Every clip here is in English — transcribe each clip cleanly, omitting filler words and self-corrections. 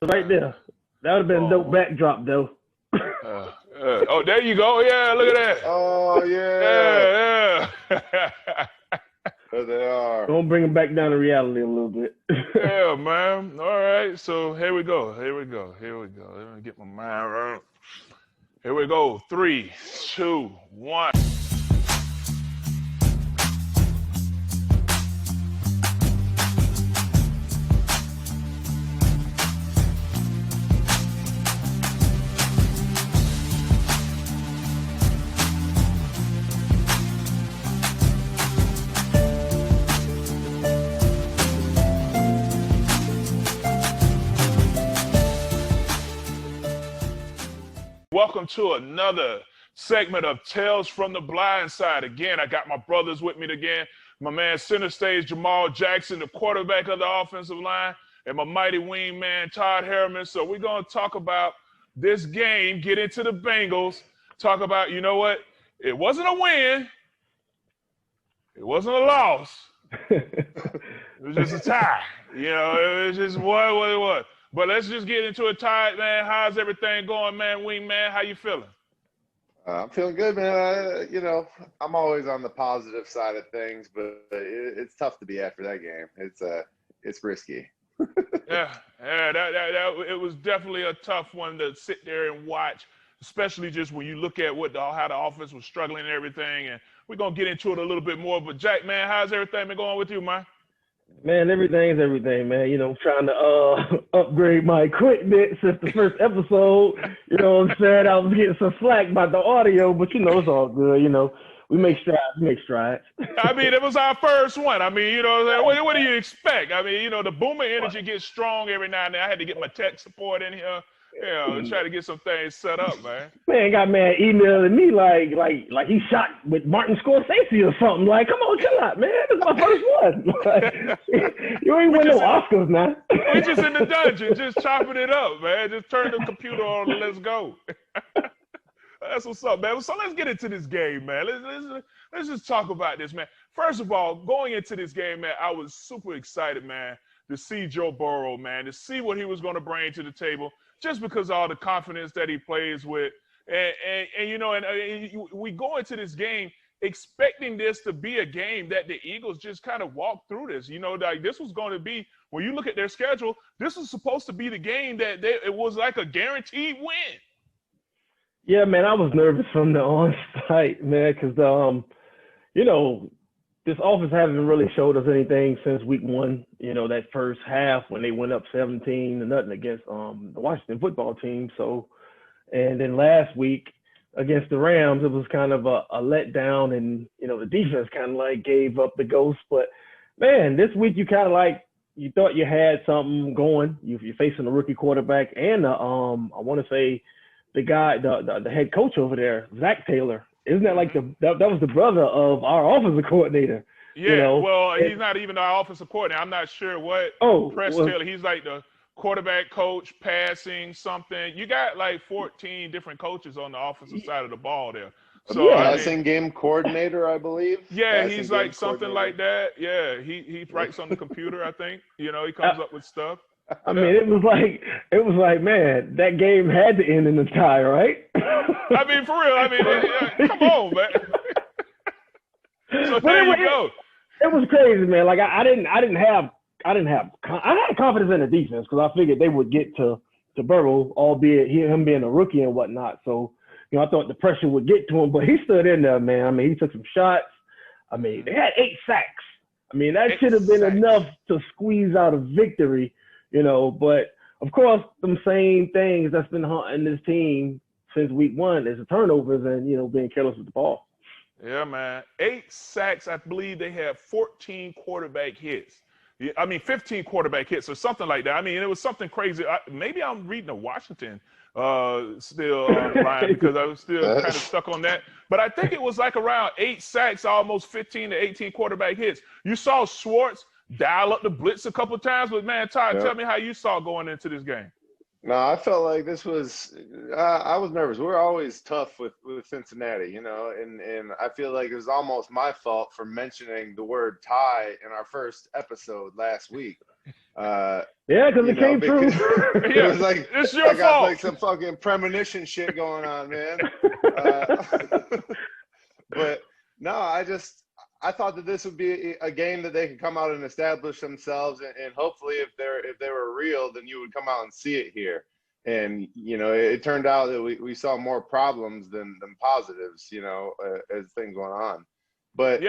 right there. That would have been a dope backdrop, though. Oh, there you go. Yeah, look at that. Oh, yeah. Yeah. There they are. Don't bring them back down to reality a little bit. Yeah, man. All right. So here we go. Let me get my mind right. Here we go. 3, 2, 1. Welcome to another segment of Tales from the Blindside. Again, I got my brothers with me again. My man center stage, Jamaal Jackson, the quarterback of the offensive line, and my mighty wing man, Todd Herremans. So we're going to talk about this game, get into the Bengals, talk about, you know what? It wasn't a win. It wasn't a loss. It was just a tie. You know, it was just what it was. But let's just get into it, Todd, man. How's everything going, man? Wing man, how you feeling? I'm feeling good, man. I'm always on the positive side of things, but it's tough to be after that game. It's risky. Yeah, it was definitely a tough one to sit there and watch, especially just when you look at how the offense was struggling and everything. And we're gonna get into it a little bit more. But Jack, man, how's everything been going with you, man? Man, everything's everything, man. You know, I'm trying to upgrade my equipment since the first episode. You know what I'm saying? I was getting some slack about the audio, but you know, it's all good. You know, we make strides. I mean, it was our first one. I mean, you know, what do you expect? I mean, you know, the boomer energy gets strong every now and then. I had to get my tech support in here. Yeah, try to get some things set up, man. Man, got man emailing me like he shot with Martin Scorsese or something. Like, come on, chill out, man. This is my first one. Like, you ain't win no Oscars now. We just in the dungeon, just chopping it up, man. Just turn the computer on and let's go. That's what's up, man. So let's get into this game, man. Let's just talk about this, man. First of all, going into this game, man, I was super excited, man, to see Joe Burrow, man, to see what he was going to bring to the table. Just because of all the confidence that he plays with. And you know, we go into this game expecting this to be a game that the Eagles just kind of walk through this. You know, like this was going to be, when you look at their schedule, this was supposed to be the game that it was like a guaranteed win. Yeah, man, I was nervous from the on-site, man, because, you know, this offense hasn't really showed us anything since week 1, you know, that first half when they went up 17-0 against the Washington football team. So, and then last week against the Rams, it was kind of a letdown, and, you know, the defense kind of like gave up the ghost. But, man, this week you kind of like, you thought you had something going. You're facing a rookie quarterback and, I want to say, the guy, the head coach over there, Zach Taylor. Isn't that like that was the brother of our offensive coordinator? Yeah, you know? Well, he's not even our offensive coordinator. I'm not sure what Taylor. He's like the quarterback coach, passing something. You got like 14 different coaches on the offensive side of the ball there. So passing game coordinator, I believe. Yeah, he's like something like that. Yeah, he writes on the computer, I think. You know, he comes up with stuff. I mean, it was like, man, that game had to end in a tie, right? I mean, for real. I mean, come on, man. So there you go. It was crazy, man. Like I had confidence in the defense because I figured they would get to Burrow, albeit him being a rookie and whatnot. So, you know, I thought the pressure would get to him, but he stood in there, man. I mean, he took some shots. I mean, they had 8 sacks. I mean, that should have been enough to squeeze out a victory. You know, but of course, them same things that's been haunting this team since week 1 is the turnovers and, you know, being careless with the ball. Yeah, man. 8 sacks. I believe they had 14 quarterback hits. I mean, 15 quarterback hits or something like that. I mean, it was something crazy. Maybe I'm reading a Washington still line because I was still kind of stuck on that. But I think it was like around 8 sacks, almost 15 to 18 quarterback hits. You saw Schwartz dial up the blitz a couple of times, but man, Todd, tell me how you saw going into this game. No, I felt like this was I was nervous. We're always tough with Cincinnati, you know, and I feel like it was almost my fault for mentioning the word tie in our first episode last week. Yeah, because it came true. It was like, it's your I got fault. like some fucking premonition shit going on, man. But no, I thought that this would be a game that they could come out and establish themselves, and hopefully, if they were real, then you would come out and see it here. And it turned out that we saw more problems than positives, as things went on. But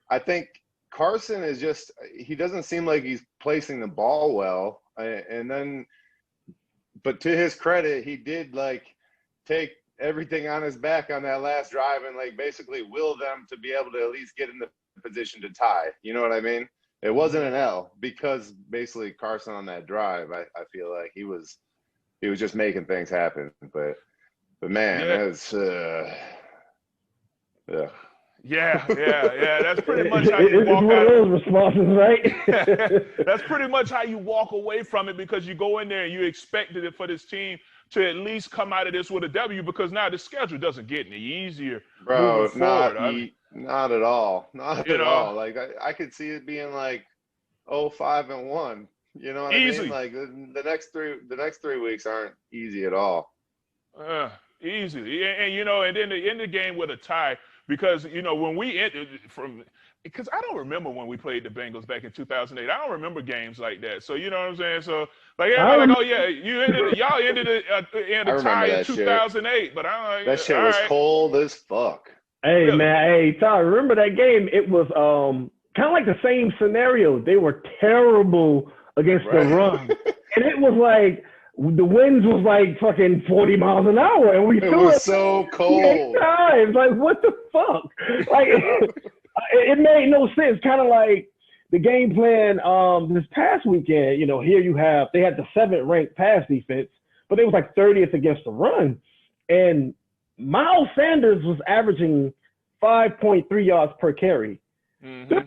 I think Carson is he doesn't seem like he's placing the ball well. But to his credit, he did take everything on his back on that last drive and basically will them to be able to at least get in the position to tie. You know what I mean? It wasn't an L because basically Carson on that drive, I feel like he was just making things happen. But man, that's Yeah. That's pretty much how you walk out. It's one of those responses, right? That's pretty much how you walk away from it, because you go in there and you expected it for this team to at least come out of this with a W, because now the schedule doesn't get any easier. Bro, not at all. Not at all. I could see it being 0-5-1. You know what easy. I mean? The next 3 weeks aren't easy at all. Easy. And then to end the game with a tie, because when we entered because I don't remember when we played the Bengals back in 2008. I don't remember games like that. So you know what I'm saying? So everybody oh yeah, y'all ended it in a tie in 2008. Shit. But I'm that shit was cold as fuck. Hey really? Man, hey Todd, remember that game? It was kind of like the same scenario. They were terrible against the run, and it was the winds was fucking 40 miles an hour, and it was so cold. Times. What the fuck? It made no sense. Kind of like the game plan this past weekend. Here they had the 7th ranked pass defense, but they was 30th against the run, and Miles Sanders was averaging 5.3 yards per carry. Mm-hmm.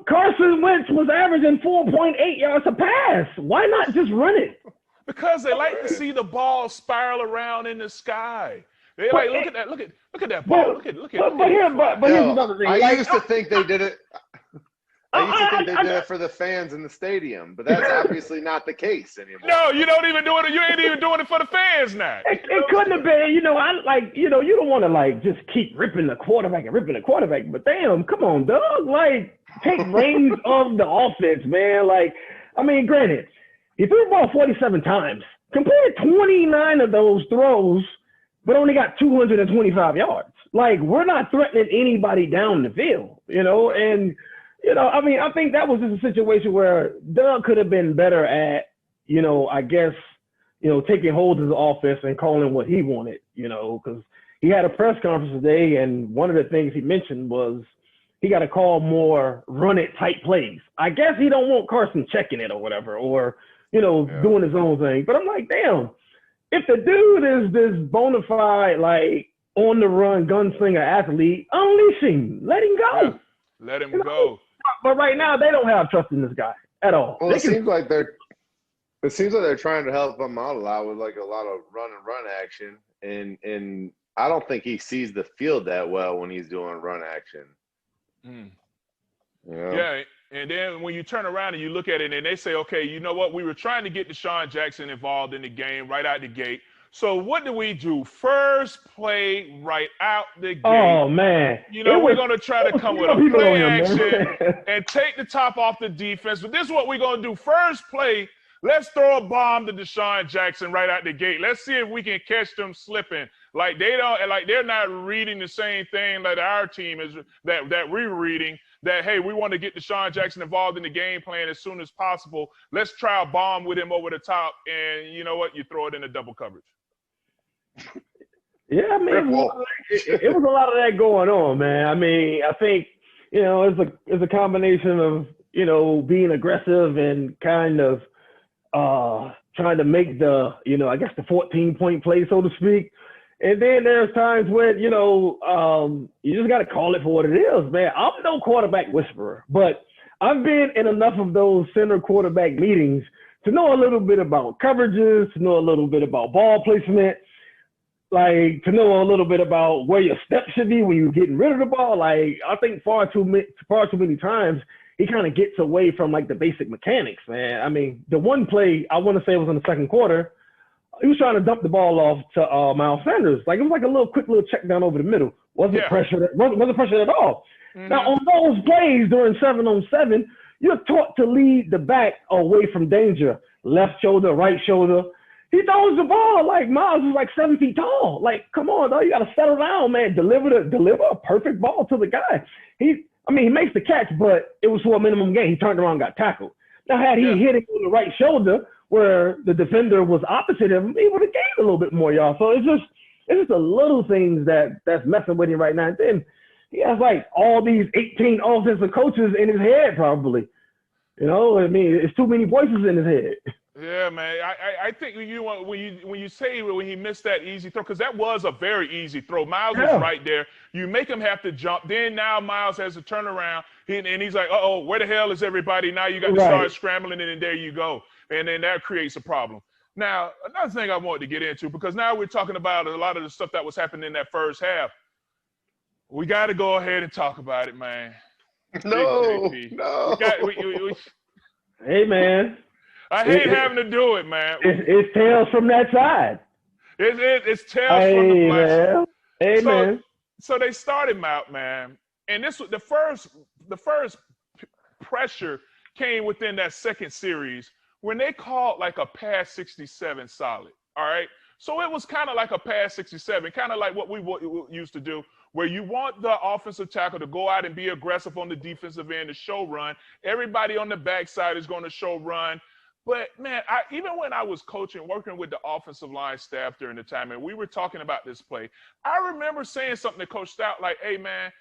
Carson Wentz was averaging 4.8 yards a pass. Why not just run it? Because they like to see the ball spiral around in the sky. They look at that ball. Look at. But here's another thing. I used to think they did it. I used to think they did it for the fans in the stadium, but that's obviously not the case anymore. No, you don't even do it. You ain't even doing it for the fans now. It couldn't have been. You don't want to just keep ripping the quarterback. But damn, come on, dog. Take reins of the offense, man. Granted, he threw the ball 47 times, completed 29 of those throws, but only got 225 yards. We're not threatening anybody down the field, and. I think that was just a situation where Doug could have been better at, taking hold of the offense and calling what he wanted, because he had a press conference today, and one of the things he mentioned was he got to call more run it type plays. I guess he don't want Carson checking it or whatever, or, doing his own thing. But I'm damn, if the dude is this bona fide, on the run gunslinger athlete, unleash him, let him go. Yeah. Let him go. But right now, they don't have trust in this guy at all. Well, it seems like they're trying to help him out a lot with a lot of run action, and I don't think he sees the field that well when he's doing run action. Yeah, and then when you turn around and you look at it, and they say, okay, you know what? We were trying to get Deshaun Jackson involved in the game right out the gate. So what do we do? First play right out the gate. Oh, man. We're going to try to come with a play action and take the top off the defense. But this is what we're going to do. First play, let's throw a bomb to Deshaun Jackson right out the gate. Let's see if we can catch them slipping. They're not reading the same thing that our team is, that we're reading, that, hey, we want to get Deshaun Jackson involved in the game plan as soon as possible. Let's try a bomb with him over the top. And you know what? You throw it in a double coverage. Yeah, it was a lot of that going on, man. I think, it's a combination of, being aggressive and kind of trying to make the 14-point play, so to speak. And then there's times when, you just got to call it for what it is, man. I'm no quarterback whisperer, but I've been in enough of those center quarterback meetings to know a little bit about coverages, to know a little bit about ball placement, to know a little bit about where your steps should be when you're getting rid of the ball. I think far too many times he kind of gets away from like the basic mechanics, man. I mean, the one play I want to say was in the second quarter. He was trying to dump the ball off to Miles Sanders. Like it was like a quick little check down over the middle. Wasn't pressured at all. Mm-hmm. Now on those plays during 7-on-7, you're taught to lead the back away from danger. Left shoulder, right shoulder. He throws the ball like Miles is like 7 feet tall. Like, come on, dog, you got to settle down, man. Deliver a perfect ball to the guy. He makes the catch, but it was for a minimum gain. He turned around and got tackled. Now, had he hit him on the right shoulder where the defender was opposite of him, he would have gained a little bit more, y'all. So it's just the little things that's messing with him right now. And then he has like all these 18 offensive coaches in his head, probably. You know, I mean, it's too many voices in his head. Yeah, man. I think when you say when he missed that easy throw, because that was a very easy throw. Miles was right there. You make him have to jump. Then now Miles has to turn around, and he's like, "Uh-oh, where the hell is everybody?" Now you got to start scrambling, and there you go. And then that creates a problem. Now, another thing I wanted to get into, because now we're talking about a lot of the stuff that was happening in that first half. We got to go ahead and talk about it, man. No. Hey, man. I hate having to do it, man. It's tails from that side. It's tails from the black. Hey, man. So they started him out, man. And this was the first pressure came within that second series when they called like a pass 67 solid. All right. So it was kind of like a pass 67, kind of like what we used to do, where you want the offensive tackle to go out and be aggressive on the defensive end to show run. Everybody on the backside is going to show run. But, man, even when I was coaching, working with the offensive line staff during the time, and we were talking about this play, I remember saying something to Coach Stout like, hey, man,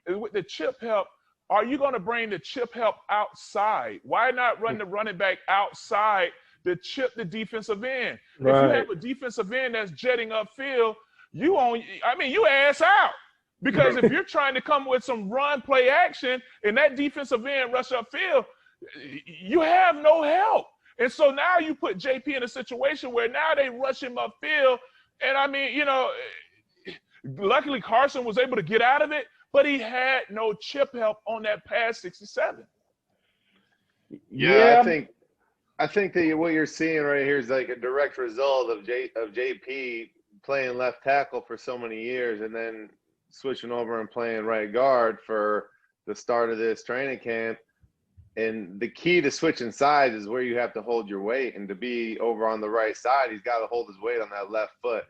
with the chip help, are you going to bring the chip help outside? Why not run the running back outside to chip the defensive end? Right. If you have a defensive end that's jetting upfield, you ass out. Because if you're trying to come with some run play action and that defensive end rush upfield, you have no help. And so now you put JP in a situation where now they rush him upfield. And I mean, you know, luckily Carson was able to get out of it, but he had no chip help on that pass 67. Yeah. I think that what you're seeing right here is like a direct result of JP playing left tackle for so many years and then switching over and playing right guard for the start of this training camp. And the key to switching sides is where you have to hold your weight. And to be over on the right side, he's got to hold his weight on that left foot.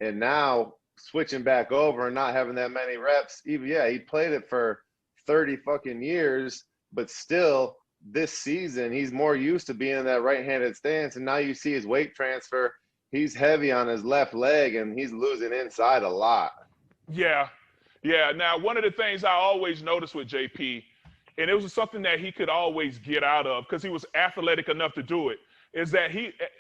And now switching back over and not having that many reps, he played it for 30 fucking years, but still this season he's more used to being in that right-handed stance. And now you see his weight transfer. He's heavy on his left leg and he's losing inside a lot. Yeah. Now, one of the things I always noticed with JP, and it was something that he could always get out of because he was athletic enough to do it, is that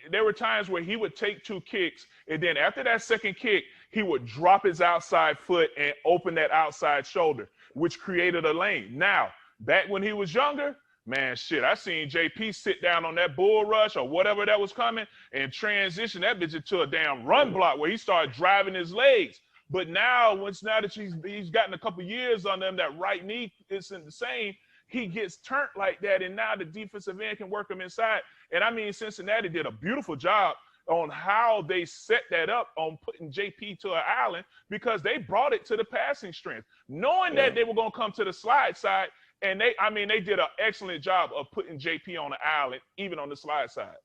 there were times where he would take 2 kicks, and then after that second kick, he would drop his outside foot and open that outside shoulder, which created a lane. Now, back when he was younger, man, shit, I seen JP sit down on that bull rush or whatever that was coming and transition that bitch into a damn run block where he started driving his legs. But now that he's gotten a couple years on them, that right knee isn't the same. He gets turned like that, and now the defensive end can work him inside. And I mean, Cincinnati did a beautiful job on how they set that up on putting JP to an island because they brought it to the passing strength, knowing that they were going to come to the slide side. And they did an excellent job of putting JP on the island, even on the slide side.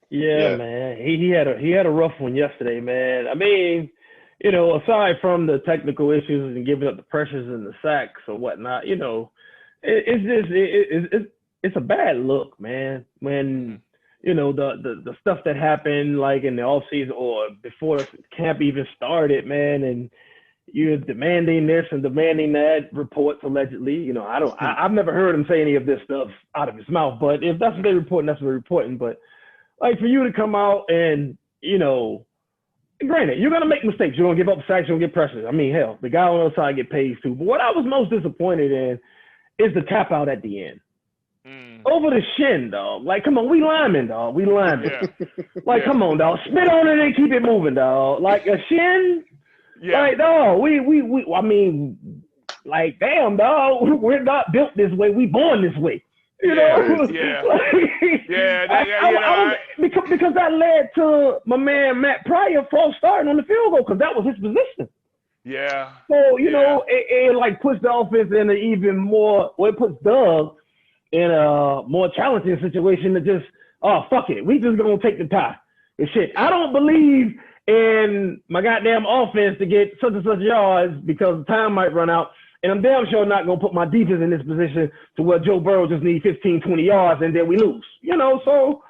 Yeah. Man, he had a rough one yesterday, man. I mean, you know, aside from the technical issues and giving up the pressures and the sacks or whatnot, you know, it's a bad look, man. When, you know, the stuff that happened like in the offseason or before the camp even started, man, and you're demanding this and demanding that, reports allegedly. You know, I've never heard him say any of this stuff out of his mouth, but if that's what they're reporting, that's what they're reporting. But like for you to come out and, you know, granted, you're going to make mistakes. You're going to give up sacks. You're going to get pressures. I mean, hell, the guy on the other side get paid too. But what I was most disappointed in is the tap out at the end. Over the shin, dog. Like, come on, we linemen, dog. We linemen. Yeah. Like, come on, dog. Spit on it and keep it moving, dog. Like a shin. Yeah. Like, dog, I mean, like, damn, dog. We're not built this way. We born this way. You know? Yeah. Because that led to my man Matt Pryor false starting on the field goal because that was his position. Yeah. So, you know, it like puts the offense in an even more, well, it puts Doug in a more challenging situation to just, oh, fuck it. We just going to take the tie. And shit, I don't believe in my goddamn offense to get such and such yards because time might run out. And I'm damn sure not going to put my defense in this position to where Joe Burrow just needs 15, 20 yards and then we lose. You know, so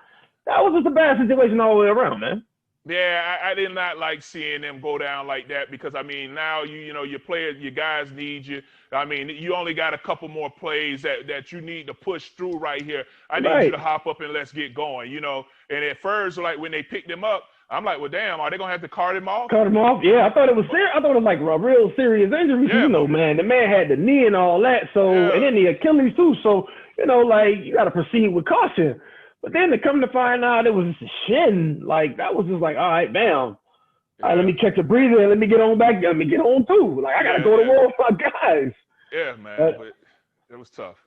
that was just a bad situation all the way around, man. Yeah, I did not like seeing them go down like that because, I mean, now, you know, your players, your guys need you. I mean, you only got a couple more plays that you need to push through right here. I need you to hop up and let's get going, you know. And at first, like, when they picked him up, I'm like, well, damn, are they going to have to cart him off? Cut him off? Yeah, I thought it was serious. I thought it was like a real serious injury. Yeah. You know, man, the man had the knee and all that, so and then the Achilles too. So, you know, like, you got to proceed with caution. But then to come to find out it was just a shin, like, that was just like, all right, bam. All right, let me catch a breather and let me get on back. Let me get on too. Like, I got to go to war with my guys. Yeah, man, but it was tough.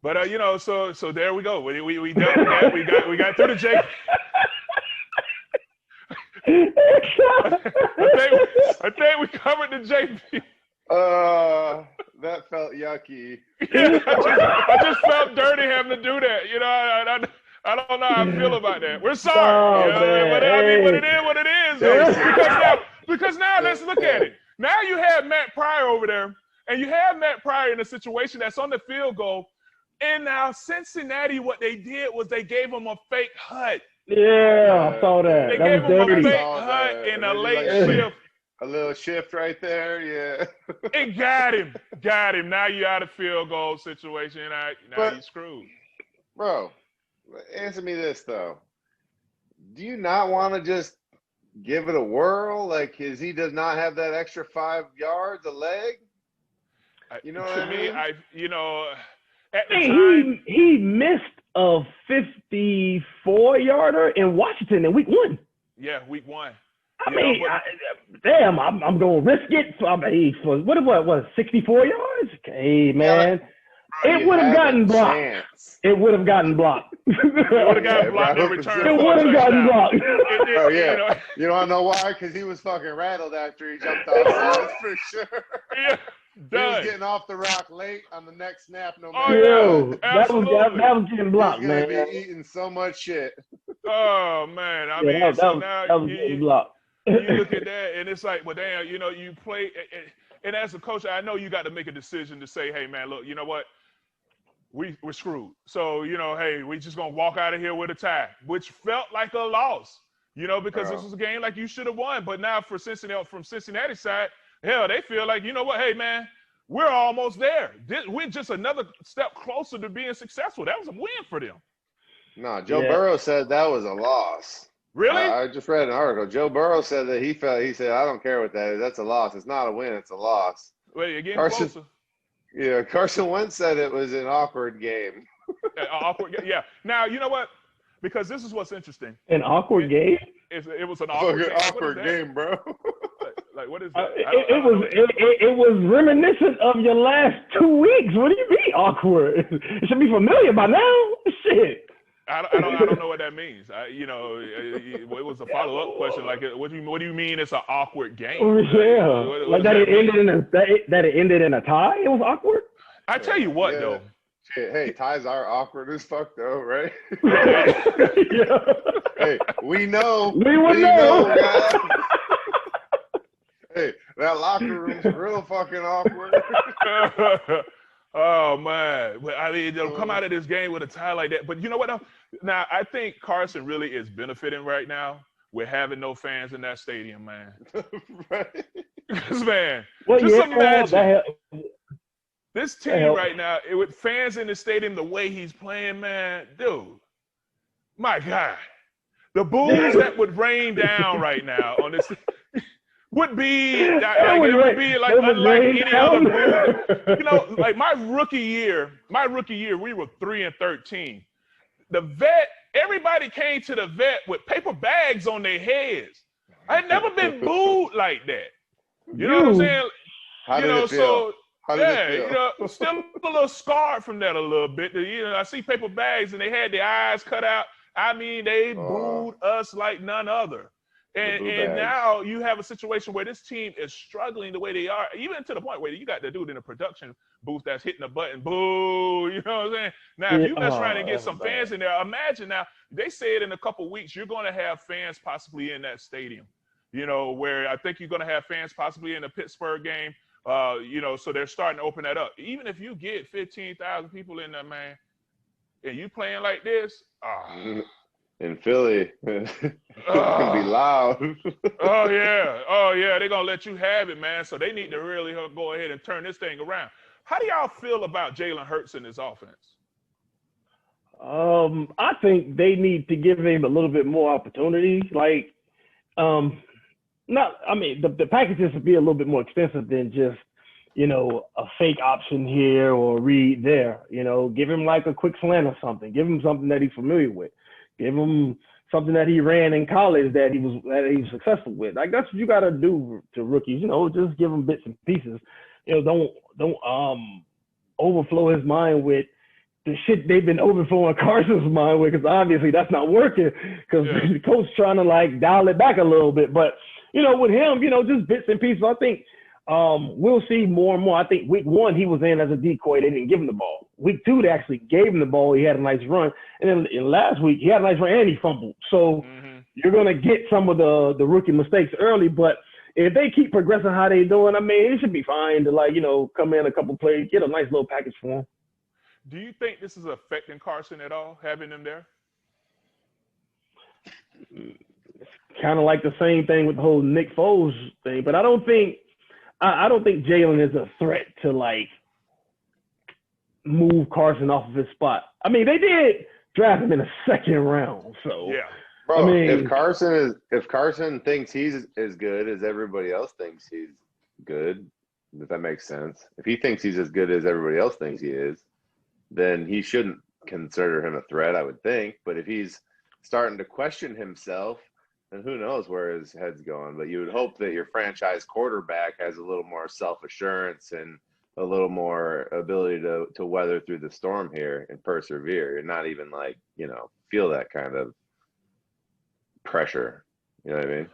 But, you know, so there we go. We dealt with that. We got through the Jake. I think we covered the JP. That felt yucky. Yeah, I just felt dirty having to do that. You know, I don't know how I feel about that. We're sorry. You know, but I mean, what it is. Because now let's look at it. Now you have Matt Pryor over there, and you have Matt Pryor in a situation that's on the field goal. And now Cincinnati, what they did was they gave him a fake hut. Yeah, I saw that. They gave him a fake hut in a late shift. A little shift right there, yeah. It got him. Now you out of field goal situation. Now you screwed. Bro, answer me this, though. Do you not want to just give it a whirl? Like, he does not have that extra 5 yards, a leg? You know what I mean? At the time, he missed a 54-yarder in Washington in week 1. Yeah, week 1. I mean, I'm going to risk it. For what it was, 64 yards? Hey, man. It would have gotten blocked. It would have gotten blocked. It would have gotten blocked in return. It would have gotten blocked. Oh, yeah. You don't know why? Because he was fucking rattled after he jumped off. That's for sure. Yeah. He was getting off the rock late on the next snap. No matter. That was getting blocked, man. He's gonna be eating so much shit. Oh man, I mean, that was getting blocked. You look at that, and it's like, well, damn, you know, you play, and as a coach, I know you got to make a decision to say, hey, man, look, you know what, we're screwed. So, you know, hey, we just gonna walk out of here with a tie, which felt like a loss, you know, because this was a game like you should have won. But now for Cincinnati, from Cincinnati's side, hell, they feel like, you know what, hey, man, we're almost there. We're just another step closer to being successful. That was a win for them. No, Joe Burrow said that was a loss. Really? I just read an article. Joe Burrow said that he said, I don't care what that is. That's a loss. It's not a win. It's a loss. Well, you're getting closer. Yeah, Carson Wentz said it was an awkward game. Awkward game. Yeah. Now, you know what? Because this is what's interesting. An awkward game? It was an awkward game, bro. Like, what is that? It was reminiscent of your last 2 weeks. What do you mean awkward? It should be familiar by now. Shit. I don't know what that means. It was a follow-up question. Like, what do you mean it's an awkward game? Like that it ended in a tie? It was awkward? I tell you what, though. Shit, hey, ties are awkward as fuck, though, right? Yeah. Hey, we know. We would know. Hey, that locker room's real fucking awkward. Oh, man. I mean, they'll come out of this game with a tie like that. But you know what, though? Now, I think Carson really is benefiting right now with having no fans in that stadium, man. Right? Because, man, imagine this team right now, with fans in the stadium, the way he's playing, man, dude, my God. The boos that would rain down right now on this would be like unlike any other boo. You know, like my rookie year, we were 3-13. The vet, everybody came to the vet with paper bags on their heads. I had never been booed like that. You know what I'm saying? How did it feel? How did it feel? You know, still a little scarred from that a little bit. You know, I see paper bags and they had their eyes cut out. I mean, they booed us like none other. And now you have a situation where this team is struggling the way they are, even to the point where you got the dude in the production booth that's hitting the button, boo, you know what I'm saying? Now, if you mess around and get some fans in there, imagine now, they said in a couple of weeks, you're going to have fans possibly in that stadium, you know, where I think you're going to have fans possibly in the Pittsburgh game, you know, so they're starting to open that up. Even if you get 15,000 people in there, man, and you playing like this, in Philly, it's gonna be loud. Oh yeah, they're gonna let you have it, man. So they need to really go ahead and turn this thing around. How do y'all feel about Jalen Hurts in this offense? I think they need to give him a little bit more opportunity. Like, the packages would be a little bit more extensive than just, you know, a fake option here or read there. You know, give him like a quick slant or something. Give him something that he's familiar with. Give him something that he ran in college that he was successful with. Like, that's what you got to do to rookies. You know, just give them bits and pieces. You know, don't overflow his mind with the shit they've been overflowing Carson's mind with, because obviously that's not working, because the coach trying to like dial it back a little bit. But, you know, with him, you know, just bits and pieces. I think we'll see more and more. I think week 1 he was in as a decoy. They didn't give him the ball. Week 2 they actually gave him the ball. He had a nice run. And then in last week he had a nice run and he fumbled. So you're going to get some of the rookie mistakes early. But if they keep progressing how they doing, I mean, it should be fine to, like, you know, come in a couple plays, get a nice little package for him. Do you think this is affecting Carson at all, having him there? Kind of like the same thing with the whole Nick Foles thing. But I don't think Jalen is a threat to, like, move Carson off of his spot. I mean, they did draft him in the 2nd round, so yeah. Bro, I mean, if Carson thinks he's as good as everybody else thinks he's good, if that makes sense. If he thinks he's as good as everybody else thinks he is, then he shouldn't consider him a threat, I would think. But if he's starting to question himself, then who knows where his head's going. But you would hope that your franchise quarterback has a little more self-assurance and a little more ability to weather through the storm here and persevere and not even, like, you know, feel that kind of pressure. You know what I mean?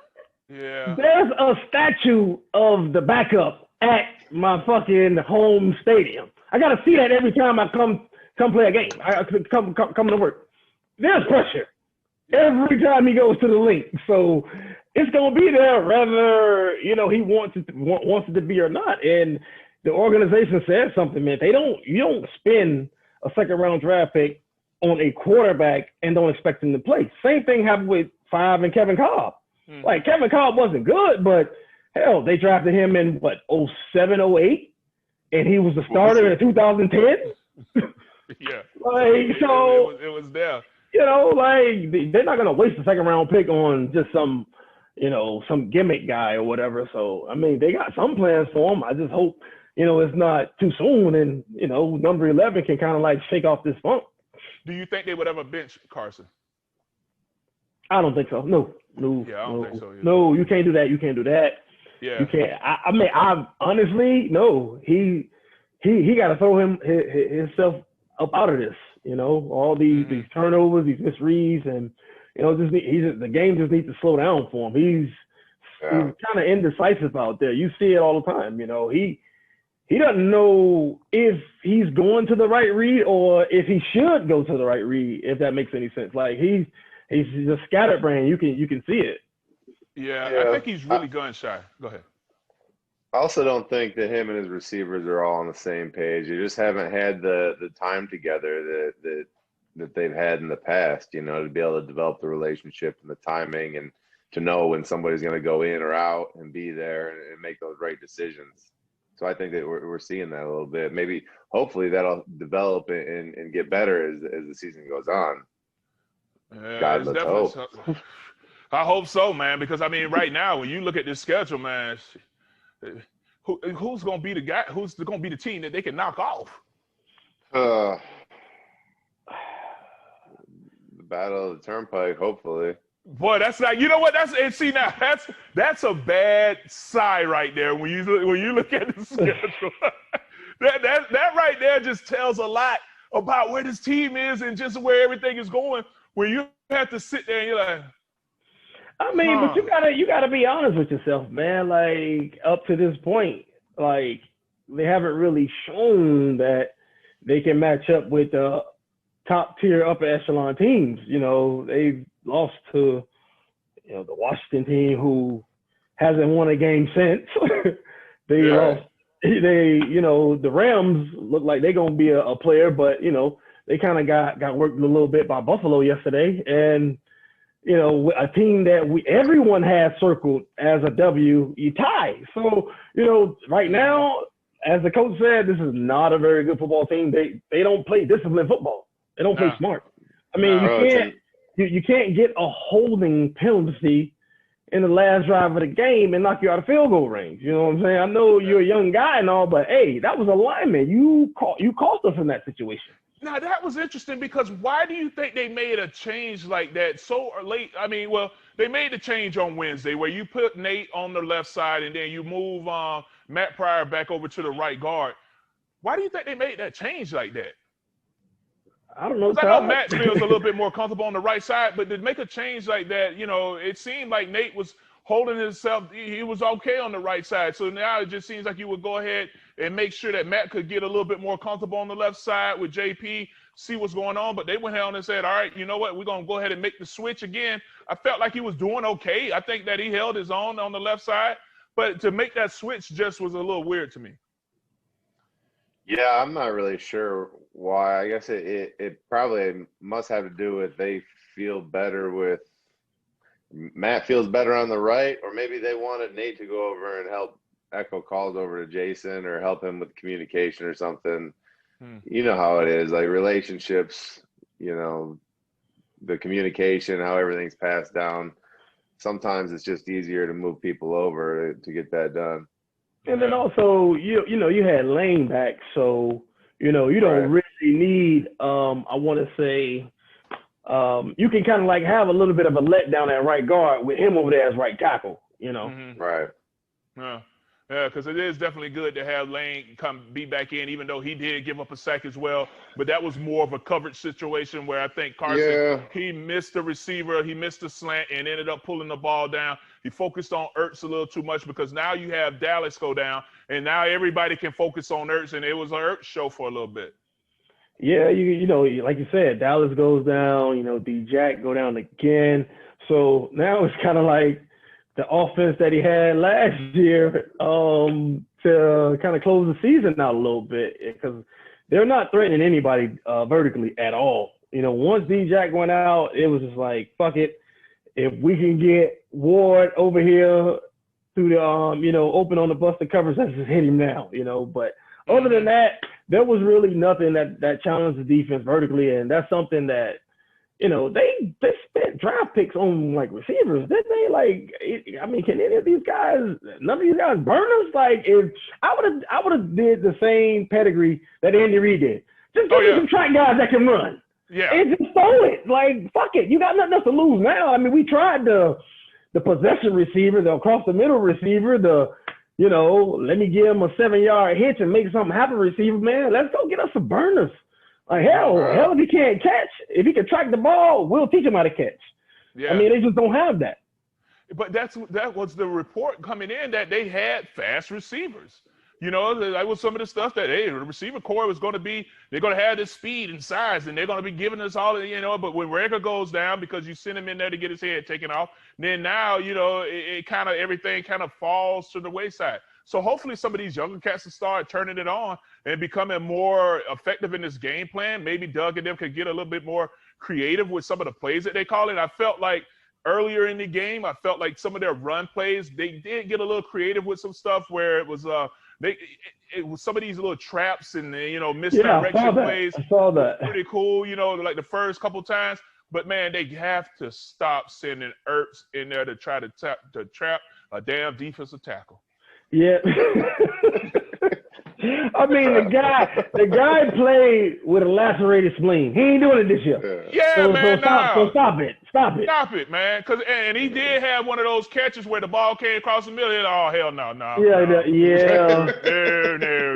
Yeah. There's a statue of the backup at my fucking home stadium. I gotta see that every time I come play a game. I come to work. There's pressure every time he goes to the link. So it's gonna be there, whether, you know, he wants it to be or not. And the organization says something, man. You don't spend a 2nd round draft pick on a quarterback and don't expect him to play. Same thing happened with 5 and Kevin Cobb. Like, Kevin Cobb wasn't good, but hell, they drafted him in 07, 08, and he was the starter in 2010. Yeah. Like, so it was there. You know, like, they're not gonna waste a 2nd round pick on just some, you know, some gimmick guy or whatever. So I mean, they got some plans for him. I just hope, you know, it's not too soon, and, you know, number 11 can kind of like shake off this funk. Do you think they would ever bench Carson? I don't think so. No. Yeah, I don't think so either. No, you can't do that. You can't do that. Yeah. You can't. I mean, I honestly, no. He got to throw himself up out of this. You know, all these turnovers, these misreads, and, you know, the game just needs to slow down for him. He's kind of indecisive out there. You see it all the time. You know, he doesn't know if he's going to the right read or if he should go to the right read, if that makes any sense. Like, he's just scatterbrained. You can see it. Yeah, I think he's really gun shy. Go ahead. I also don't think that him and his receivers are all on the same page. They just haven't had the time together that they've had in the past, you know, to be able to develop the relationship and the timing and to know when somebody's going to go in or out and be there and make those right decisions. So I think that we're seeing that a little bit. Maybe, hopefully, that'll develop and get better as the season goes on. Yeah, God, let's hope. I hope so, man, because, I mean, right now, when you look at this schedule, man, who's going to be the guy? Who's going to be the team that they can knock off? The Battle of the Turnpike, hopefully. Boy, that's not. You know what? That's a bad sigh right there when you look at the schedule. That right there just tells a lot about where this team is and just where everything is going. Where you have to sit there and you're like, I mean, but you gotta be honest with yourself, man. Like up to this point, like they haven't really shown that they can match up with the top tier upper echelon teams. You know, they've lost to, you know, the Washington team who hasn't won a game since. They lost. You know, the Rams look like they're gonna be a player, but you know, they kind of got worked a little bit by Buffalo yesterday, and you know, a team that everyone has circled as a W, you tie. So you know, right now, as the coach said, this is not a very good football team. They don't play disciplined football. They don't play smart. I mean, you can't get a holding penalty in the last drive of the game and knock you out of field goal range. You know what I'm saying? I know you're a young guy and all, but hey, that was a lineman. You cost us in that situation. Now, that was interesting because why do you think they made a change like that so late? I mean, well, they made the change on Wednesday where you put Nate on the left side and then you move Matt Pryor back over to the right guard. Why do you think they made that change like that? I don't know. I know Matt feels a little bit more comfortable on the right side, but to make a change like that, you know, it seemed like Nate was holding himself. He was okay on the right side. So now it just seems like you would go ahead and make sure that Matt could get a little bit more comfortable on the left side with JP, see what's going on. But they went ahead and said, all right, you know what? We're going to go ahead and make the switch again. I felt like he was doing okay. I think that he held his own on the left side. But to make that switch just was a little weird to me. Yeah, I'm not really sure why. I guess it probably must have to do with they feel better with Matt feels better on the right, or maybe they wanted Nate to go over and help echo calls over to Jason or help him with communication or something. You know how it is, like relationships, you know, the communication, how everything's passed down. Sometimes it's just easier to move people over to get that done. And then also, you know, you had Lane back, so, you know, you don't really need, I want to say, you can kind of like have a little bit of a letdown at right guard with him over there as right tackle, you know. Right. Yeah, because it is definitely good to have Lane be back in, even though he did give up a sack as well. But that was more of a coverage situation where I think Carson, he missed the receiver, he missed the slant, and ended up pulling the ball down. He focused on Ertz a little too much because now you have Dallas go down, and now everybody can focus on Ertz, and it was an Ertz show for a little bit. Yeah, you know, like you said, Dallas goes down, you know, D-Jack go down again. So now it's kind of like the offense that he had last year to kind of close the season out a little bit because they're not threatening anybody vertically at all. You know, once D-Jack went out, it was just like, fuck it. If we can get Ward over here through the, you know, open on the busted coverage, let's just hit him now, you know. But other than that, there was really nothing that challenged the defense vertically, and that's something that, you know, they spent draft picks on like receivers, didn't they? Like, I mean, can any of these guys? None of these guys burners. Like, if I would have did the same pedigree that Andy Reid did. Just give me some track guys that can run. Yeah. And just throw it. Like, fuck it. You got nothing else to lose now. I mean, we tried the possession receiver, the across the middle receiver, you know, let me give him a 7-yard hitch and make something happen receiver, man. Let's go get us some burners. Like, hell, if he can't catch, if he can track the ball, we'll teach him how to catch. Yeah. I mean, they just don't have that. But that was the report coming in that they had fast receivers. You know, that was some of the stuff that, hey, the receiver core was going to be, they're going to have this speed and size, and they're going to be giving us all, you know, but when Rager goes down because you send him in there to get his head taken off, then now, you know, it kind of, everything kind of falls to the wayside. So hopefully some of these younger cats will start turning it on and becoming more effective in this game plan. Maybe Doug and them could get a little bit more creative with some of the plays that they call it. I felt like earlier in the game, I felt like some of their run plays, they did get a little creative with some stuff where it was it was some of these little traps and, you know, misdirection plays. I saw that. Pretty cool, you know, like the first couple times. But, man, they have to stop sending Ertz in there to try to trap a damn defensive tackle. Yeah. I mean, the guy played with a lacerated spleen. He ain't doing it this year. Yeah, so stop Stop it. Stop it, man. And he did have one of those catches where the ball came across the middle. Oh, hell no. Yeah. No. Yeah.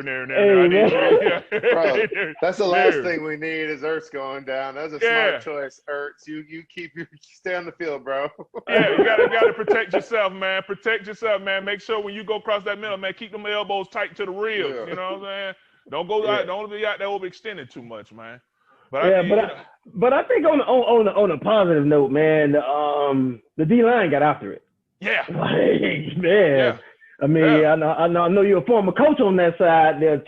No. Hey, man. Bro, that's the last thing we need is Ertz going down. That's a smart choice, Ertz. You stay on the field, bro. Yeah, you gotta protect yourself, man. Protect yourself, man. Make sure when you go across that middle, man, keep them elbows tight to the ribs. Yeah. You know what I'm saying? Don't go out. Don't be out there overextended too much, man. But but I think on a positive note, man, the D-line got after it. Yeah. Like, man. Yeah. I mean, I know you're a former coach on that side there,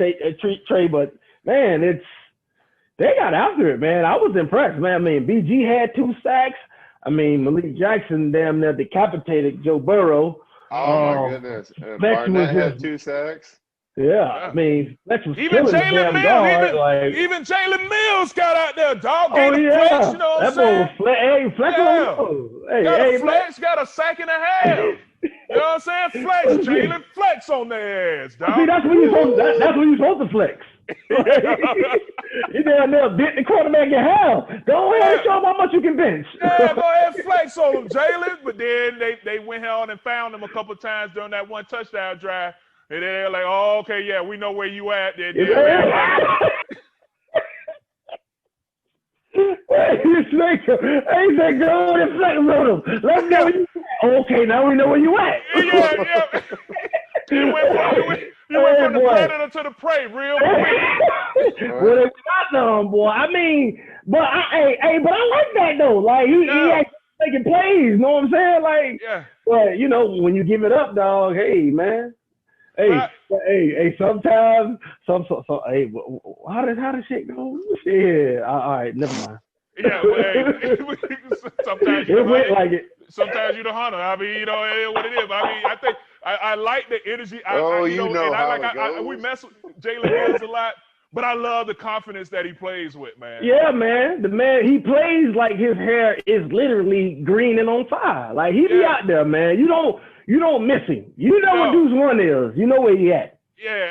Trey, but man, they got after it, man. I was impressed, man. I mean, BG had 2 sacks. I mean, Malik Jackson damn near decapitated Joe Burrow. Oh my goodness. And Barnett had 2 sacks. Yeah, I mean, Flex was even Jalen Mills, even Jalen Mills got out there, dog. Flex, you know what I'm saying? Flex Flex got a sack and a half. You know what I'm saying? Flex, Jalen, flex on their ass, dog. See, that's when you're supposed to flex. You down there bent the quarterback in half. Go ahead and show them how much you can bench. Yeah, go ahead and flex on them, Jalen. But then they went on and found him a couple times during that 1 touchdown drive. And they're like, oh, okay, yeah, we know where you at. Hey, said, go and flex on him. Let's know you. Okay, now we know where you at. Yeah. You went from the predator to the prey real quick. Well, they got them, boy. I mean, but I like that though. Like he actually making plays. You know what I'm saying? Like, but you know, when you give it up, dog. Hey, man. Hey, sometimes, hey, how does shit go? Yeah, all right, never mind. Yeah, well, sometimes it went like it. Sometimes you the hunter. I mean, you know what it is. But I mean, I think I like the energy. We mess with Jalen Mills a lot, but I love the confidence that he plays with, man. Yeah, man. The man, he plays like his hair is literally green and on fire. Like he be out there, man. You don't miss him. You know what Deuce One is. You know where he at. Yeah,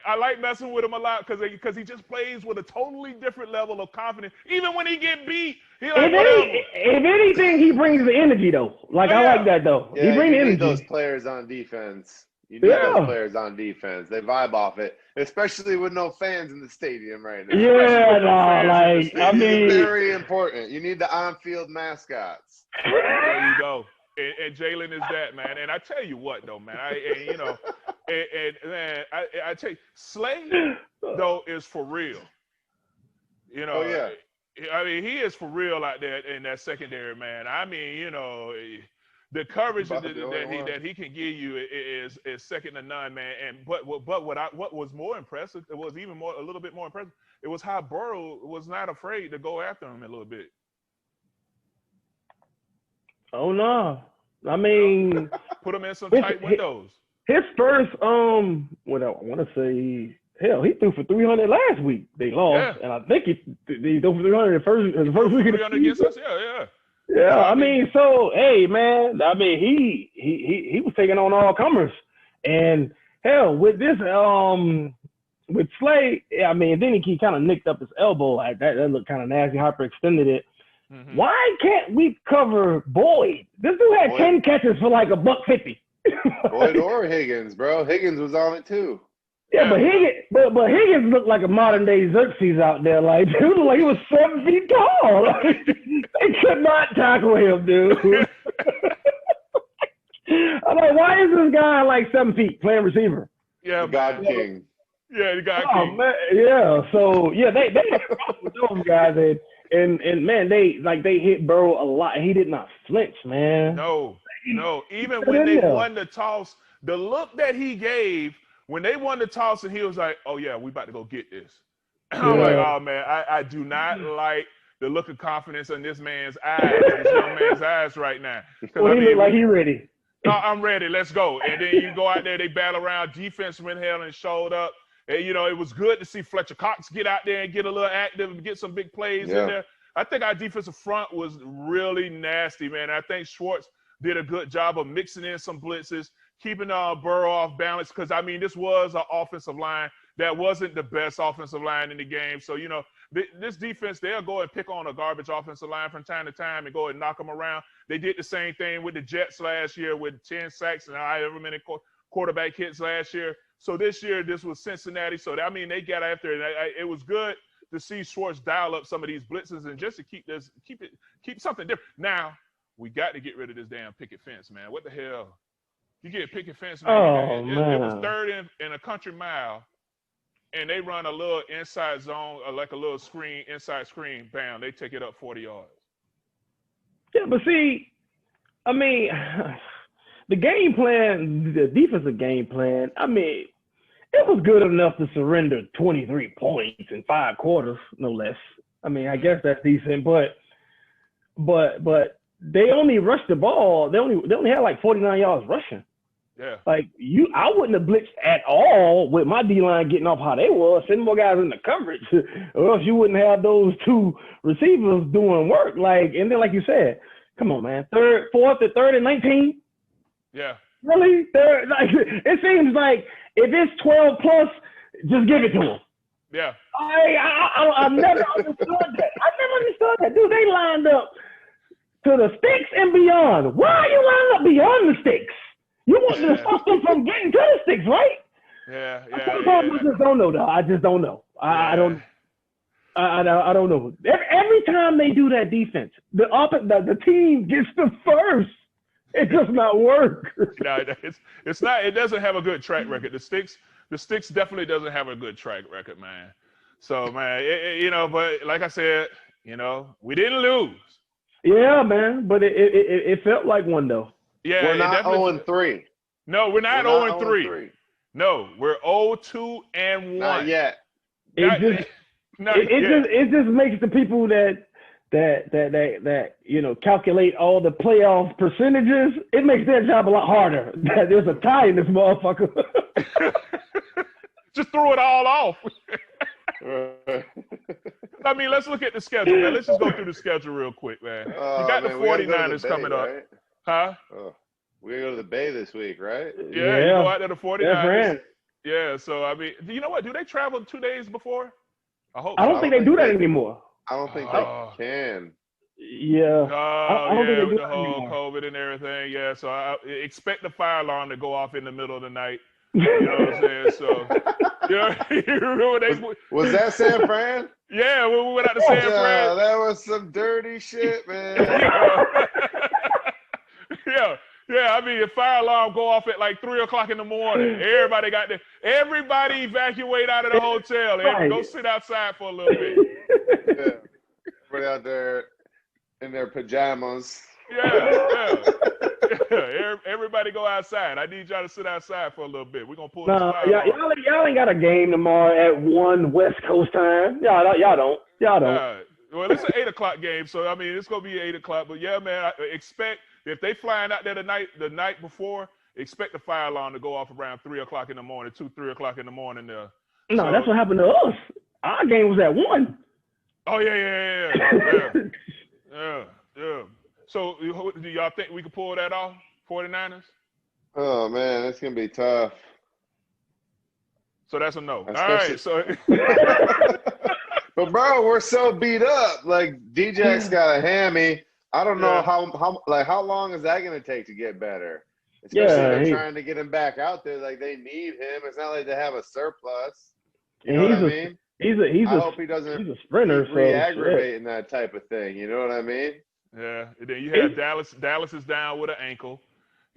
I like messing with him a lot because he just plays with a totally different level of confidence. Even when he get beat, he like if anything, he brings the energy though. Like I like that though. Yeah, he brings energy. Those players on defense. You need those players on defense. They vibe off it, especially with no fans in the stadium right now. Yeah, no, like I mean, very important. You need the on-field mascots. There you go. And Jalen is that, man. And I tell you what, though, man. I tell you, Slay though is for real. You know. Oh yeah. I mean, he is for real out there in that secondary, man. I mean, you know, the coverage that he can give you is second to none, man. And what was more impressive, it was a little bit more impressive. It was how Burrow was not afraid to go after him a little bit. Oh no. I mean, put him in some tight windows. His first, what I want to say, hell, he threw for 300 last week. They lost, and I think he threw for 300 the first week of the season. Against us, yeah. I mean, so hey, man, I mean, he was taking on all comers, and hell, with this, with Slay, I mean, then he kind of nicked up his elbow like that. That looked kind of nasty. Hyperextended it. Mm-hmm. Why can't we cover Boyd? This dude had 10 catches for like $150. Boyd or Higgins, bro. Higgins was on it too. Yeah, but Higgins looked like a modern day Xerxes out there. Like, dude, like he was 7 feet tall. Like, they could not tackle him, dude. I'm like, why is this guy like 7 feet playing receiver? Yeah, the God King. Yeah, the God King. Man, yeah. So yeah, they with those guys and man, they hit Burrow a lot. He did not flinch, man. No. Even when they won the toss, the look that he gave when they won the toss, and he was like, "Oh yeah, we about to go get this." I'm like, "Oh man, I do not like the look of confidence in this man's eyes, this young man's eyes right now." Well, he looked like he ready. No, I'm ready. Let's go. And then you go out there, they battle around. Defense went hell and showed up. And, you know, it was good to see Fletcher Cox get out there and get a little active and get some big plays in there. I think our defensive front was really nasty, man. I think Schwartz did a good job of mixing in some blitzes, keeping Burrow off balance. Because, I mean, this was an offensive line that wasn't the best offensive line in the game. So, you know, this defense, they'll go and pick on a garbage offensive line from time to time and go and knock them around. They did the same thing with the Jets last year with 10 sacks and however many quarterback hits last year. So this year, this was Cincinnati. So, I mean, they got after it. It was good to see Schwartz dial up some of these blitzes and just to keep something different. Now, we got to get rid of this damn picket fence, man. What the hell? You get picket fence, man. It was third in a country mile. And they run a little inside zone, like a little screen, inside screen, bam, they take it up 40 yards. Yeah, but see, I mean, the game plan, the defensive game plan, I mean, it was good enough to surrender 23 points in 5 quarters, no less. I mean, I guess that's decent, but they only rushed the ball. They only had like 49 yards rushing. Yeah. Like I wouldn't have blitzed at all with my D-line getting off how they were. Send more guys in the coverage, or else you wouldn't have those 2 receivers doing work. Like, and then like you said, come on, man, third and 19. Yeah. Really? Like, it seems like if it's 12 plus, just give it to them. Yeah. I never understood that. I never understood that. Dude, they lined up to the sticks and beyond. Why are you lining up beyond the sticks? You want to stop them from getting to the sticks, right? Yeah. Sometimes I just don't know, though. I just don't know. I don't know. Every time they do that defense, the team gets the first. It does not work. No, it's not. It doesn't have a good track record. The sticks definitely doesn't have a good track record, man. So, man, but like I said, we didn't lose. Yeah, man, but it felt like one though. Yeah, we're not 0-3. No, we're not 0-3. No, we're 0-2-1. Not yet. It just makes the people that calculate all the playoff percentages. It makes their job a lot harder. There's a tie in this motherfucker. Just throw it all off. I mean, let's look at the schedule, man. Let's just go through the schedule real quick, man. You got the 49ers coming up. Right? Huh? We're going to go to the Bay this week, right? Yeah, you go out to the 49ers. Yeah, so, I mean, you know what? Do they travel 2 days before? I hope I don't think they do that anymore. I don't think they can. Yeah. I don't think they do the whole anymore. COVID and everything. Yeah, so I expect the fire alarm to go off in the middle of the night. You know what I'm saying? So, you remember was that San Fran? Yeah, when we went out to San Fran. That was some dirty shit, man. Yeah, I mean, the fire alarm go off at like 3 o'clock in the morning. Everybody evacuate out of the hotel and go sit outside for a little bit. Yeah. Everybody out there in their pajamas. Yeah. Everybody go outside. I need y'all to sit outside for a little bit. We're going to pull this fire alarm. Y'all ain't got a game tomorrow at 1 West Coast time. Y'all don't. Well, it's an 8 o'clock game, so, I mean, it's going to be 8 o'clock. But, yeah, man, I expect if they flying out there the night before, expect the fire alarm to go off around 3 o'clock in the morning, 3 o'clock in the morning. No, that's what happened to us. Our game was at 1. Oh, yeah. Yeah. So, do y'all think we can pull that off, 49ers? Oh, man, it's going to be tough. So that's a no. Especially... All right, so. But, bro, we're so beat up. Like, DJ's got a hammy. I don't know how long is that going to take to get better? Especially if they're trying to get him back out there. Like, they need him. It's not like they have a surplus. You know what I mean? I hope he doesn't he's a sprinter, re-aggravating that type of thing. You know what I mean? Yeah. And then you have Dallas. Dallas is down with an ankle.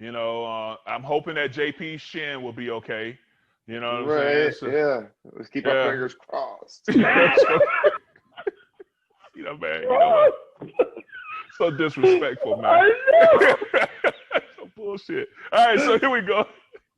I'm hoping that JP's shin will be okay. You know what I'm saying? So, yeah. Let's keep our fingers crossed. Man. So disrespectful, man. So bullshit. All right, so here we go.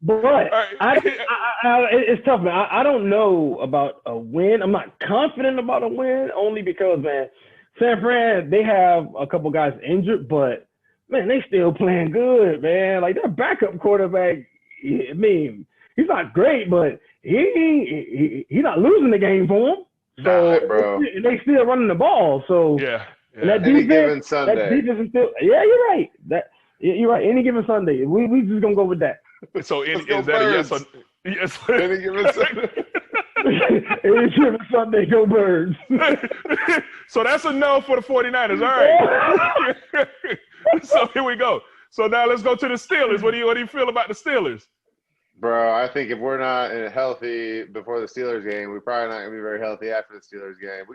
But it's tough, man. I don't know about a win. I'm not confident about a win only because, man, San Fran, they have a couple guys injured, but, man, they still playing good, man. Like, their backup quarterback, I mean, he's not great, but he's not losing the game for them. So bro. They still running the ball. So yeah. And that Any given Sunday. That defense is still. Yeah, you're right. You're right. Any given Sunday, we just gonna go with that. So is that a yes or yes? Any given Sunday. Any trip is Sunday, go Birds. So that's a no for the 49ers. All right. So here we go. So now let's go to the Steelers. What do you feel about the Steelers? Bro, I think if we're not healthy before the Steelers game, we're probably not going to be very healthy after the Steelers game.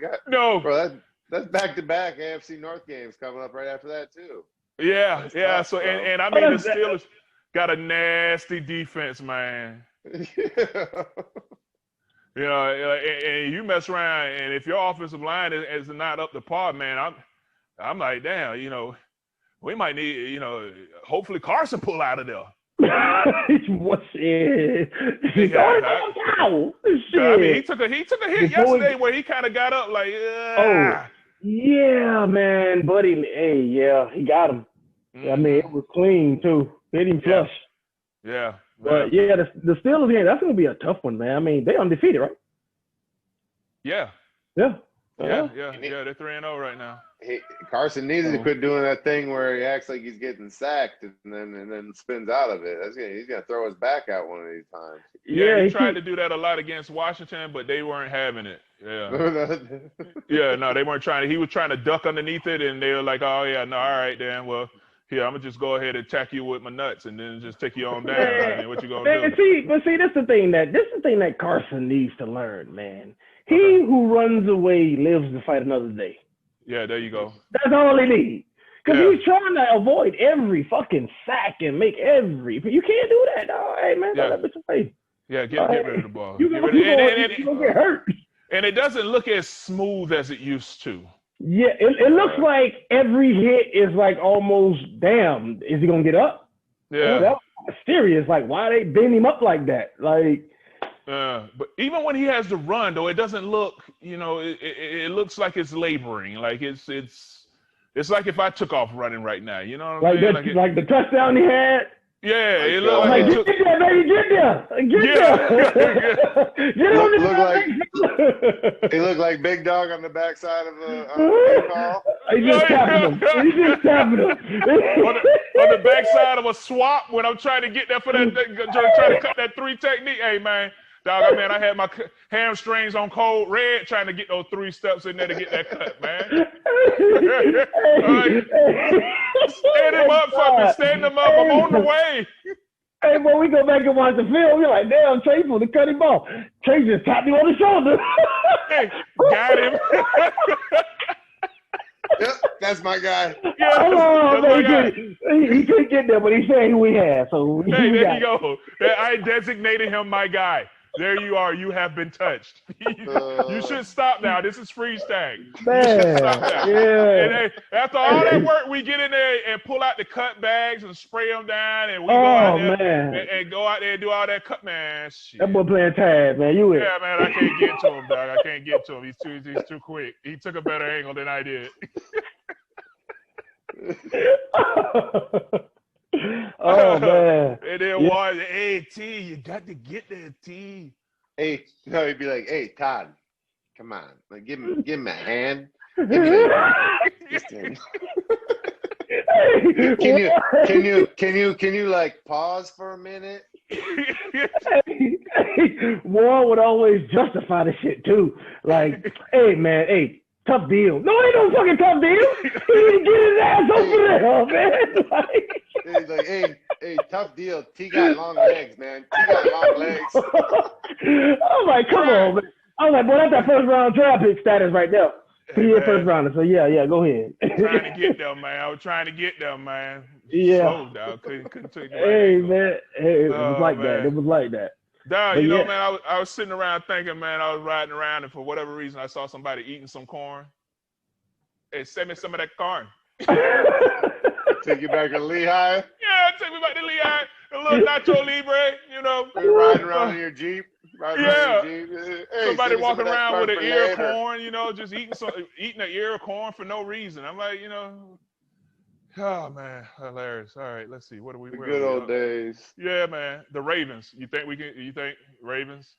Bro, that's back-to-back AFC North games coming up right after that, too. Yeah, That's yeah. tough, So, bro. and I mean, the Steelers got a nasty defense, man. You know, and you mess around, and if your offensive line is not up to par, man, I'm like, damn, you know, we might need, you know, hopefully Carson pull out of there. What shit? Shit. I mean, he took a hit yesterday where he kind of got up like, oh yeah, man, buddy. Hey, yeah, he got him. I mean, it was clean too. Hit him flush. Yeah. But yeah, the Steelers game, that's gonna be a tough one, man. I mean, they undefeated, right? Yeah. Yeah. They're 3-0 right now. Carson needs to quit doing that thing where he acts like he's getting sacked and then spins out of it. He's gonna throw his back out one of these times. Yeah, he tried to do that a lot against Washington, but they weren't having it. Yeah. Yeah, no, they weren't trying. He was trying to duck underneath it, and they were like, "Oh yeah, no, all right, then. Well, here, I'm gonna just go ahead and attack you with my nuts, and then just take you on down. I mean, what you gonna do?" See, that's the thing that Carson needs to learn, man. He who runs away lives to fight another day. Yeah, there you go. That's all he needs. Because he's trying to avoid every fucking sack and make every. You can't do that, dog. Hey, man, don't let bitch away. Yeah, get rid of the ball. You're going to get hurt. And it doesn't look as smooth as it used to. Yeah, it looks like every hit is like almost, damn, is he going to get up? Yeah. That was mysterious. Like, why they bend him up like that? Like. But even when he has to run, though, it doesn't look, you know, it looks like it's laboring. Like it's like if I took off running right now, you know what I'm saying? Like the touchdown he had? Yeah, it looked like get there, baby, get there. Get on the He looked like Big Dog on the backside of a ball. He's just tapping him. On the backside of a swap when I'm trying to get there for that, trying to cut that 3 technique. Hey, man. Dog, I had my hamstrings on cold red trying to get those 3 steps in there to get that cut, man. Stand him up. I'm on the way. Hey, when we go back and watch the film, we're like, damn, Trey for the cutting ball. Trey just tapped him on the shoulder. Hey, got him. Yep, that's my guy. He couldn't get there, but he's saying who he has. So hey, there you go. I designated him my guy. There you are. You have been touched. You should stop now. This is freeze tag. Man, you should stop now. Yeah. And after all that work, we get in there and pull out the cut bags and spray them down, and we go out there and go out there and do all that cut. Man, shit. That boy playing tag, man. Yeah, man. I can't get to him, dog. I can't get to him. He's too quick. He took a better angle than I did. Oh man! And then one, hey T, you got to get there, T. Hey, no, he'd be like, hey Todd, come on, like give him a hand. Give me that. Can you like pause for a minute? Warren would always justify the shit too. Like, hey man, hey. Tough deal. No, ain't no fucking tough deal. He didn't get his ass over there, man. He's like, hey, tough deal. T got long legs, man. T got long legs. I'm like, come on, man. I was like, boy, that's that first round draft pick status right there. He is first rounder, so yeah, go ahead. Trying to get them, man. I was trying to get them, man. Yeah. Slow, dog. Couldn't take Hey, man. Hey, it was like that. It was like that. Dog, you know, man, I was sitting around thinking, man, I was riding around, and for whatever reason, I saw somebody eating some corn. Hey, send me some of that corn. Take you back to Lehigh? Yeah, take me back to Lehigh. A little Nacho Libre, you know. You're riding around in your Jeep. Hey, somebody walking around with an ear of corn, you know, just eating an ear of corn for no reason. I'm like, you know. Oh man, hilarious! All right, let's see. What are we? The good old days. Yeah, man. The Ravens. You think Ravens?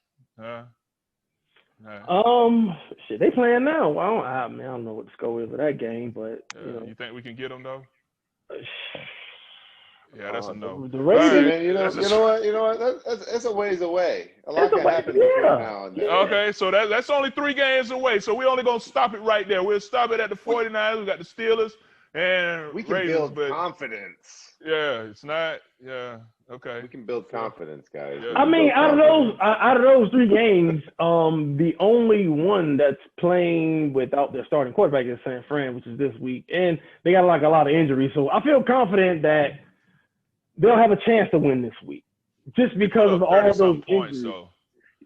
Shit, they playing now. I don't know what the score is of that game, but you think we can get them though? Yeah, that's a no. The Hey, Raiders. man, you know what? That's a ways away. A lot can happen between now and then. Okay, so that's only 3 games away. So we're only gonna stop it right there. We'll stop it at the 49ers. We got the Steelers and We can Raiders, build confidence. yeah, it's not. Yeah, okay. We can build confidence, guys. Yeah. I mean, out of those 3 games, the only one that's playing without their starting quarterback is San Fran, which is this week, and they got like a lot of injuries. So I feel confident that they'll have a chance to win this week, just because of all of those points, injuries. so.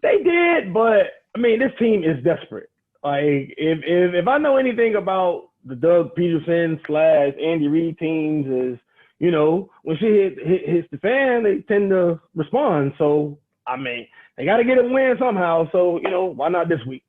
They did, but I mean, this team is desperate. Like, if I know anything about the Doug Peterson / Andy Reid teams, is when shit hits the fan, they tend to respond. So I mean, they got to get a win somehow. So why not this week?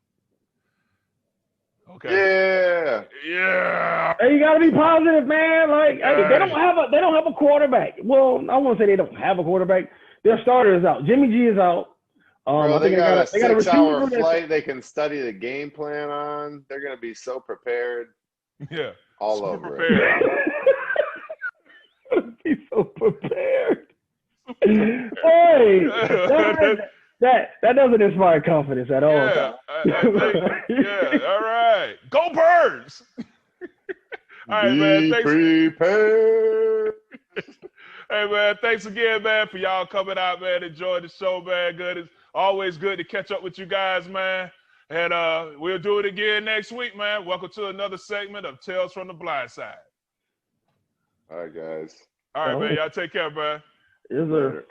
Okay. Yeah. Hey, you got to be positive, man. Like, hey, they don't have a quarterback. Well, I won't say they don't have a quarterback. Their starter is out. Jimmy G is out. Bro, they got a 6-hour flight they can study the game plan on. They're going to be so prepared. Yeah. All super over prepared. He's so prepared. Hey, that doesn't inspire confidence at all. Yeah, I think, all right. Go Birds! All right, man. Thanks. Prepared. Hey, man, thanks again, man, for y'all coming out, man. Enjoy the show, man. Good. It's always good to catch up with you guys, man. And we'll do it again next week, man. Welcome to another segment of Tales from the Blindside. All right, guys. All right, man. Y'all take care, man. Yes, sir. Later.